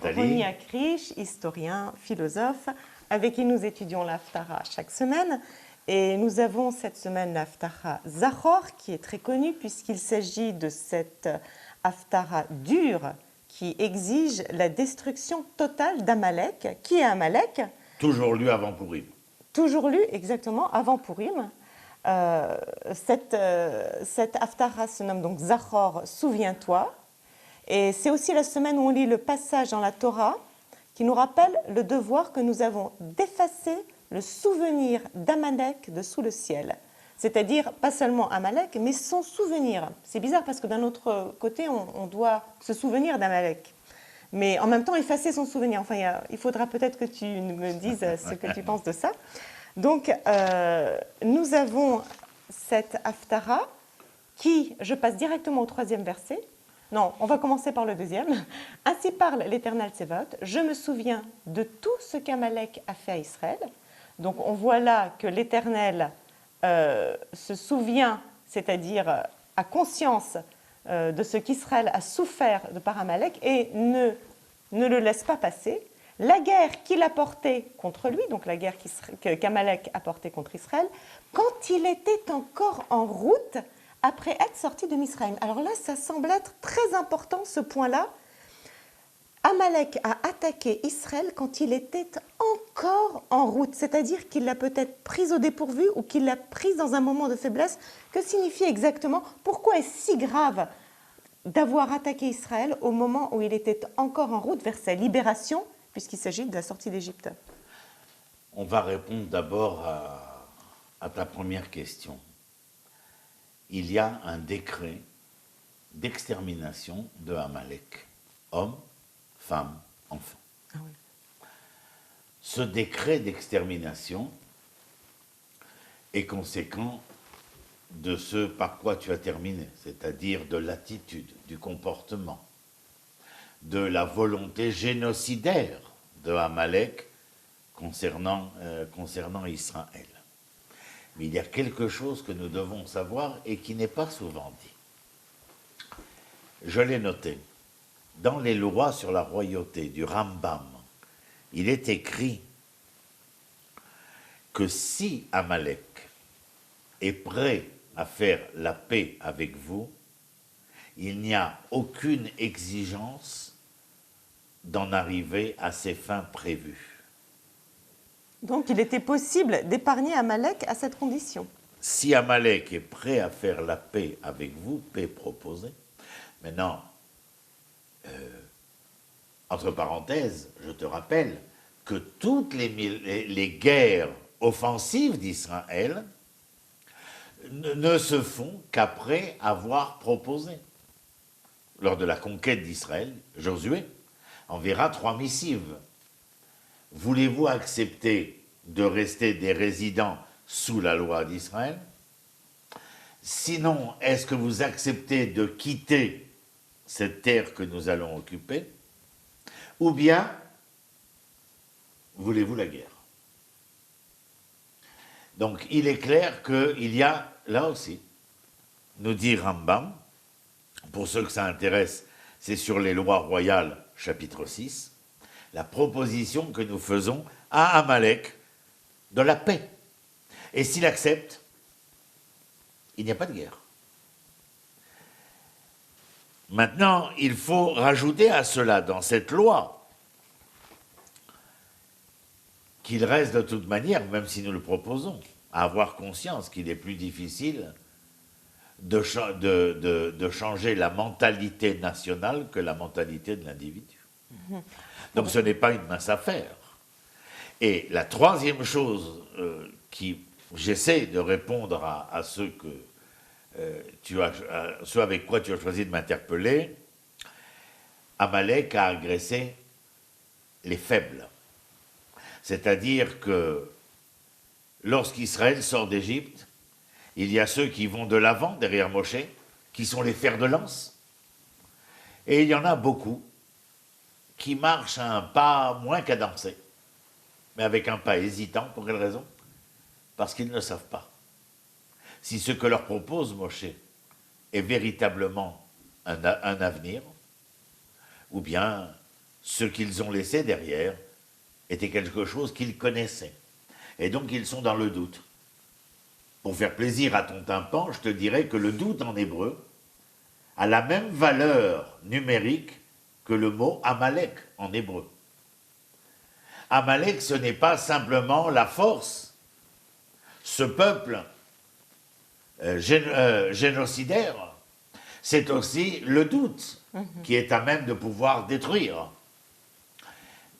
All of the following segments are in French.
Nathalie. Roni Akrish, historien, philosophe, avec qui nous étudions l'Haftara chaque semaine. Et nous avons cette semaine l'Haftara Zachor, qui est très connue puisqu'il s'agit de cette Haftara dure qui exige la destruction totale d'Amalek. Qui est Amalek? Toujours lu avant Pourim. Toujours lu, exactement, avant Pourim. Cette Haftara se nomme donc Zachor, souviens-toi. Et c'est aussi la semaine où on lit le passage dans la Torah qui nous rappelle le devoir que nous avons d'effacer le souvenir d'Amalek de sous le ciel. C'est-à-dire, pas seulement Amalek, mais son souvenir. C'est bizarre parce que d'un autre côté, on doit se souvenir d'Amalek. Mais en même temps, effacer son souvenir. Enfin, il faudra peut-être que tu me dises ce que tu penses de ça. Donc, nous avons cette Haftara qui, je passe directement au 3e verset. Non, on va commencer par le 2e. Ainsi parle l'Éternel Tsevaot, je me souviens de tout ce qu'Amalek a fait à Israël. Donc, on voit là que l'Éternel se souvient, c'est-à-dire a conscience de ce qu'Israël a souffert de par Amalek et ne le laisse pas passer. La guerre qu'il a portée contre lui, donc la guerre qu'Amalek a portée contre Israël, quand il était encore en route après être sorti de Misraïm. Alors là, ça semble être très important ce point-là. Amalek a attaqué Israël quand il était encore en route, c'est-à-dire qu'il l'a peut-être prise au dépourvu ou qu'il l'a prise dans un moment de faiblesse. Que signifie exactement? Pourquoi est-ce si grave d'avoir attaqué Israël au moment où il était encore en route vers sa libération, puisqu'il s'agit de la sortie d'Égypte? On va répondre d'abord à ta première question. Il y a un décret d'extermination de Amalek, hommes, femmes, enfants. Ah oui. Ce décret d'extermination est conséquent de ce par quoi tu as terminé, c'est-à-dire de l'attitude, du comportement, de la volonté génocidaire de Amalek concernant Israël. Mais il y a quelque chose que nous devons savoir et qui n'est pas souvent dit. Je l'ai noté. Dans les lois sur la royauté du Rambam, il est écrit que si Amalek est prêt à faire la paix avec vous, il n'y a aucune exigence d'en arriver à ses fins prévues. Donc il était possible d'épargner Amalek à cette condition. Si Amalek est prêt à faire la paix avec vous, paix proposée, maintenant, entre parenthèses, je te rappelle que toutes les guerres offensives d'Israël ne se font qu'après avoir proposé. Lors de la conquête d'Israël, Josué enverra 3 missives. Voulez-vous accepter de rester des résidents sous la loi d'Israël? Sinon, est-ce que vous acceptez de quitter cette terre que nous allons occuper? Ou bien, voulez-vous la guerre? Donc, il est clair qu'il y a, là aussi, nous dit Rambam, pour ceux que ça intéresse, c'est sur les lois royales, chapitre 6, la proposition que nous faisons à Amalek de la paix. Et s'il accepte, il n'y a pas de guerre. Maintenant, il faut rajouter à cela, dans cette loi, qu'il reste de toute manière, même si nous le proposons, à avoir conscience qu'il est plus difficile de changer la mentalité nationale que la mentalité de l'individu. Donc ce n'est pas une mince affaire. Et la troisième chose j'essaie de répondre à ceux avec quoi tu as choisi de m'interpeller, Amalek a agressé les faibles. C'est-à-dire que lorsqu'Israël sort d'Égypte, il y a ceux qui vont de l'avant, derrière Moshe, qui sont les fers de lance. Et il y en a beaucoup qui marchent à un pas moins cadencé, mais avec un pas hésitant. Pour quelle raison? Parce qu'ils ne savent pas si ce que leur propose Moshe est véritablement un avenir, ou bien ce qu'ils ont laissé derrière était quelque chose qu'ils connaissaient. Et donc ils sont dans le doute. Pour faire plaisir à ton tympan, je te dirais que le doute en hébreu a la même valeur numérique que le mot Amalek en hébreu. Amalek, ce n'est pas simplement la force. Ce peuple génocidaire, c'est aussi le doute qui est à même de pouvoir détruire.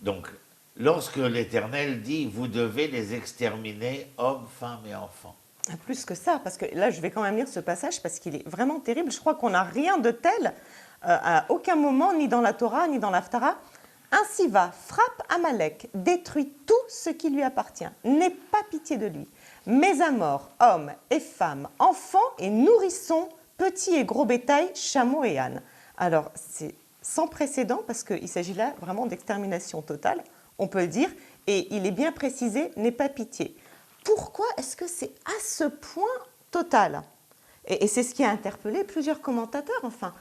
Donc, lorsque l'Éternel dit « vous devez les exterminer, hommes, femmes et enfants », plus que ça, parce que là, je vais quand même lire ce passage parce qu'il est vraiment terrible. Je crois qu'on n'a rien de tel à aucun moment, ni dans la Torah, ni dans l'Haftara. Ainsi va, frappe Amalek, détruit tout ce qui lui appartient, n'aie pas pitié de lui. Mets à mort hommes et femmes, enfants et nourrissons, petits et gros bétail, chameaux et ânes. Alors, c'est sans précédent parce qu'il s'agit là vraiment d'extermination totale, on peut le dire, et il est bien précisé, n'aie pas pitié. Pourquoi est-ce que c'est à ce point total ? Et c'est ce qui a interpellé plusieurs commentateurs, enfin,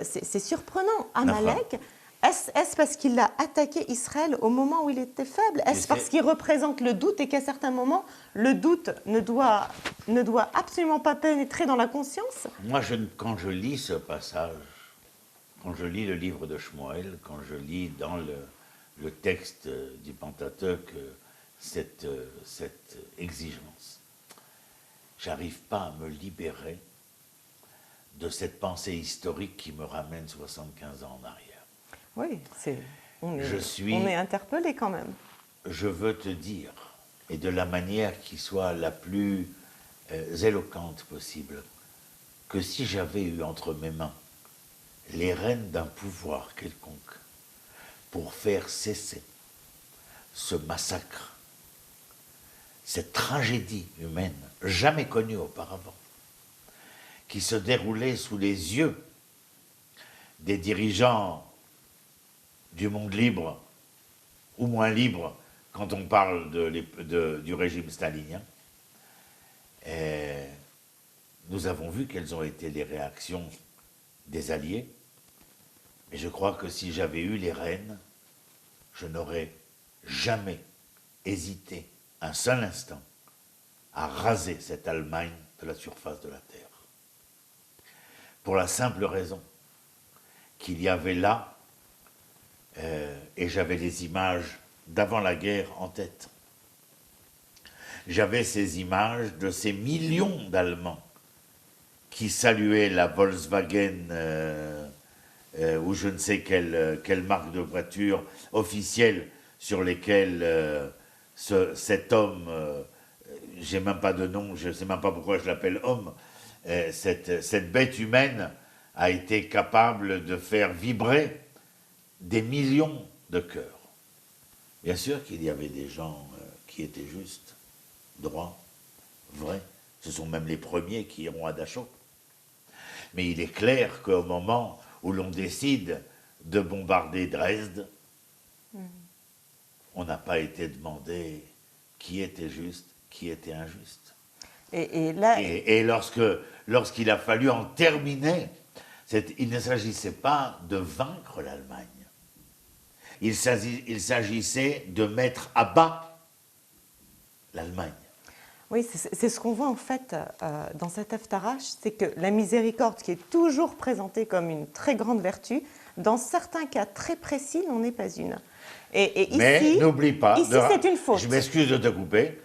c'est surprenant. Amalek, est-ce parce qu'il a attaqué Israël au moment où il était faible ? Est-ce parce qu'il représente le doute et qu'à certains moments, le doute ne doit absolument pas pénétrer dans la conscience ? Moi, quand je lis ce passage, quand je lis le livre de Shmuel, quand je lis dans le texte du Pentateuque cette exigence, j'arrive pas à me libérer de cette pensée historique qui me ramène 75 ans en arrière. Oui, on est interpellé quand même. Je veux te dire, et de la manière qui soit la plus éloquente possible, que si j'avais eu entre mes mains les rênes d'un pouvoir quelconque pour faire cesser ce massacre, cette tragédie humaine jamais connue auparavant, qui se déroulait sous les yeux des dirigeants du monde libre, ou moins libre, quand on parle du régime stalinien. Et nous avons vu quelles ont été les réactions des Alliés, et je crois que si j'avais eu les rênes, je n'aurais jamais hésité un seul instant à raser cette Allemagne de la surface de la Terre. Pour la simple raison qu'il y avait là, et j'avais les images d'avant la guerre en tête, j'avais ces images de ces millions d'Allemands qui saluaient la Volkswagen ou je ne sais quelle marque de voiture officielle sur lesquelles cet homme, j'ai même pas de nom, je ne sais même pas pourquoi je l'appelle homme, cette bête humaine a été capable de faire vibrer des millions de cœurs. Bien sûr qu'il y avait des gens qui étaient justes, droits, vrais. Ce sont même les premiers qui iront à Dachau. Mais il est clair qu'au moment où l'on décide de bombarder Dresde, on n'a pas été demandé qui était juste, qui était injuste. Et lorsqu'il a fallu en terminer, il ne s'agissait pas de vaincre l'Allemagne. Il s'agissait de mettre à bas l'Allemagne. Oui, c'est ce qu'on voit en fait dans cet Haftarah, c'est que la miséricorde, qui est toujours présentée comme une très grande vertu, dans certains cas très précis, n'en est pas une. Et ici, mais n'oublie pas, c'est une faute. Je m'excuse de te couper,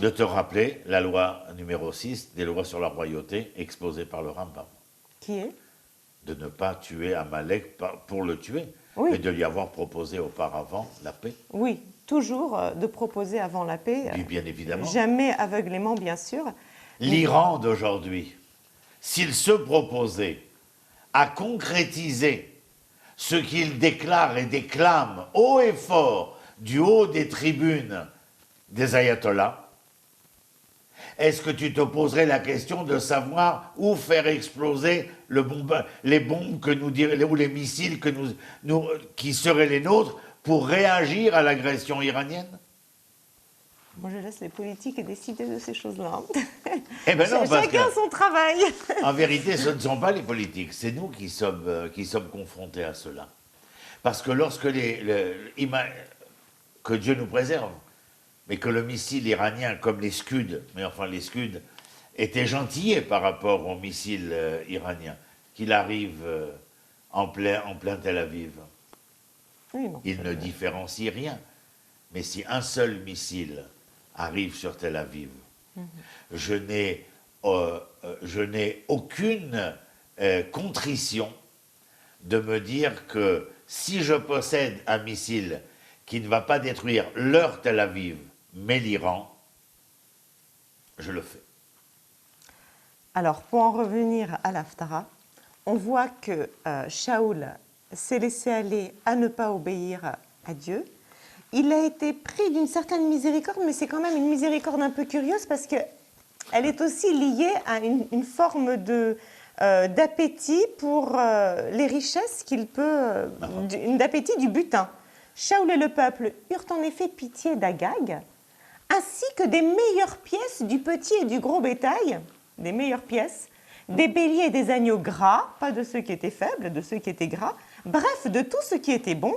de te rappeler la loi numéro 6 des lois sur la royauté exposée par le Rambam. Qui est ? De ne pas tuer Amalek pour le tuer, oui, mais de lui avoir proposé auparavant la paix. Oui, toujours de proposer avant la paix. Oui, bien évidemment. Jamais aveuglément, bien sûr. L'Iran d'aujourd'hui, s'il se proposait à concrétiser ce qu'il déclare et déclame haut et fort du haut des tribunes des ayatollahs, est-ce que tu te poserais la question de savoir où faire exploser les bombes ou les missiles qui seraient les nôtres pour réagir à l'agression iranienne ? Moi, je laisse les politiques décider de ces choses-là. Eh ben non, chacun son travail. En vérité, ce ne sont pas les politiques, c'est nous qui sommes confrontés à cela. Parce que lorsque que Dieu nous préserve, mais que le missile iranien, comme les Scud, mais enfin les Scud, était gentillé par rapport au missile iranien, qu'il arrive en plein Tel Aviv. Oui, non, Il ne différencie rien. Mais si un seul missile arrive sur Tel Aviv, je n'ai aucune contrition de me dire que si je possède un missile qui ne va pas détruire leur Tel Aviv, mais l'Iran, je le fais. Alors, pour en revenir à l'Haftara, on voit que Shaoul s'est laissé aller à ne pas obéir à Dieu. Il a été pris d'une certaine miséricorde, mais c'est quand même une miséricorde un peu curieuse parce qu'elle est aussi liée à une forme d'appétit pour les richesses d'appétit du butin. Shaoul et le peuple eurent en effet pitié d'Agag, ainsi que des meilleures pièces du petit et du gros bétail, des meilleures pièces, des béliers et des agneaux gras, pas de ceux qui étaient faibles, de ceux qui étaient gras, bref, de tout ce qui était bon.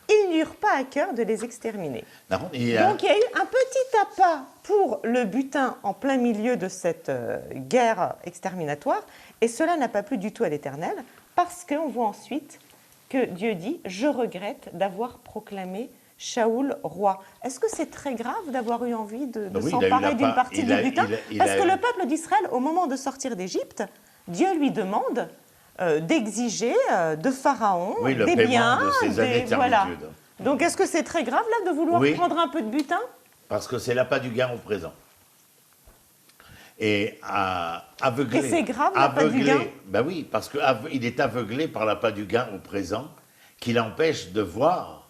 Ils n'eurent pas à cœur de les exterminer. Donc il y a eu un petit appât pour le butin en plein milieu de cette guerre exterminatoire, et cela n'a pas plu du tout à l'Éternel, parce qu'on voit ensuite que Dieu dit « Je regrette d'avoir proclamé Shaoul roi ». Est-ce que c'est très grave d'avoir eu envie de s'emparer d'une partie du butin? Parce que le peuple d'Israël, au moment de sortir d'Égypte, Dieu lui demande d'exiger de Pharaon des biens, de ses années de voilà. servitude. Donc est-ce que c'est très grave là de vouloir prendre un peu de butin? Parce que c'est l'appât du gain au présent. Et aveuglé. Et c'est grave l'appât du gain? Ben oui, parce qu'il est aveuglé par l'appât du gain au présent, qui l'empêche de voir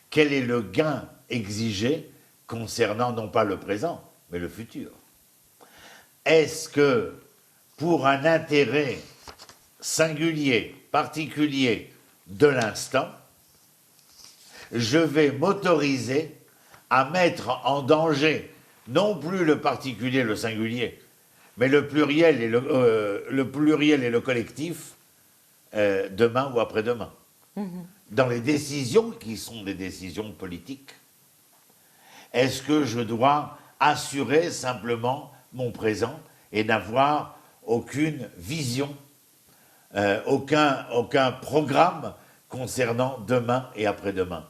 quel est le gain exigé concernant non pas le présent, mais le futur. Est-ce que pour un intérêt singulier, particulier de l'instant, je vais m'autoriser à mettre en danger non plus le particulier, le singulier, mais le pluriel et le collectif demain ou après-demain. Dans les décisions qui sont des décisions politiques, est-ce que je dois assurer simplement mon présent et n'avoir aucune vision, aucun programme concernant demain et après-demain?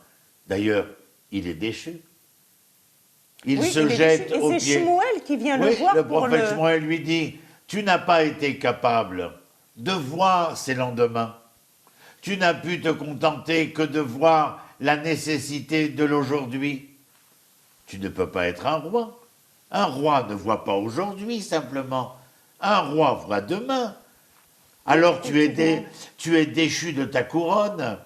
D'ailleurs, il est déchu. Il se jette aux pieds. Et c'est Shmuel qui vient le voir. Le prophète Shmuel lui dit « Tu n'as pas été capable de voir ces lendemains. Tu n'as pu te contenter que de voir la nécessité de l'aujourd'hui. Tu ne peux pas être un roi. Un roi ne voit pas aujourd'hui simplement. Un roi voit demain. Alors tu es déchu de ta couronne. »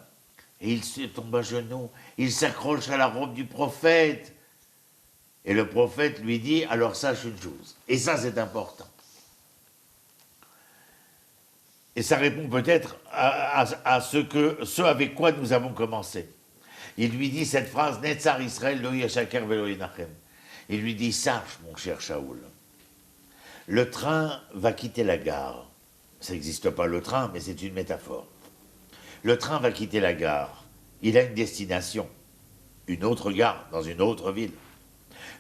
Et il se tombe à genoux, il s'accroche à la robe du prophète. Et le prophète lui dit, alors sache une chose, et ça c'est important. Et ça répond peut-être à ce avec quoi nous avons commencé. Il lui dit cette phrase, Netzar Israël lo yashaker velo yinachem. Il lui dit, sache mon cher Shaoul, le train va quitter la gare. Ça n'existe pas le train, mais c'est une métaphore. Le train va quitter la gare. Il a une destination, une autre gare, dans une autre ville.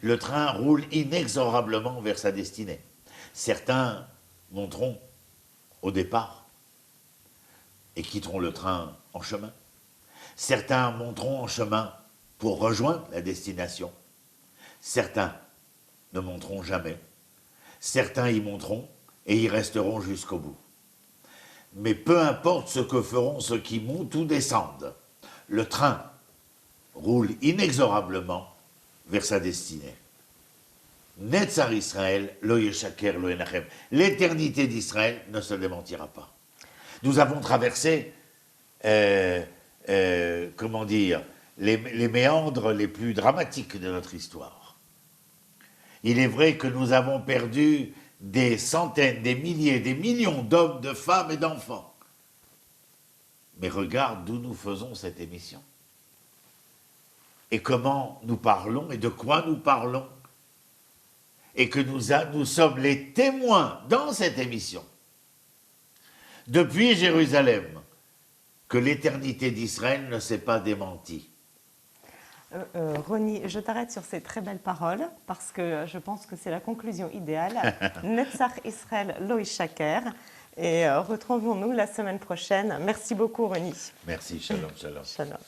Le train roule inexorablement vers sa destinée. Certains monteront au départ et quitteront le train en chemin. Certains monteront en chemin pour rejoindre la destination. Certains ne monteront jamais. Certains y monteront et y resteront jusqu'au bout. Mais peu importe ce que feront ceux qui montent ou descendent, le train roule inexorablement vers sa destinée. Netzar Israël, lo yeshaker lo enachem. L'éternité d'Israël ne se démentira pas. Nous avons traversé, comment dire, les méandres les plus dramatiques de notre histoire. Il est vrai que nous avons perdu des centaines, des milliers, des millions d'hommes, de femmes et d'enfants. Mais regarde d'où nous faisons cette émission. Et comment nous parlons et de quoi nous parlons. Et que nous sommes les témoins dans cette émission. Depuis Jérusalem, que l'éternité d'Israël ne s'est pas démentie. Roni, je t'arrête sur ces très belles paroles parce que je pense que c'est la conclusion idéale. Netzach Israël lo yishaker. Et retrouvons-nous la semaine prochaine. Merci beaucoup, Roni. Merci, shalom, shalom. Shalom.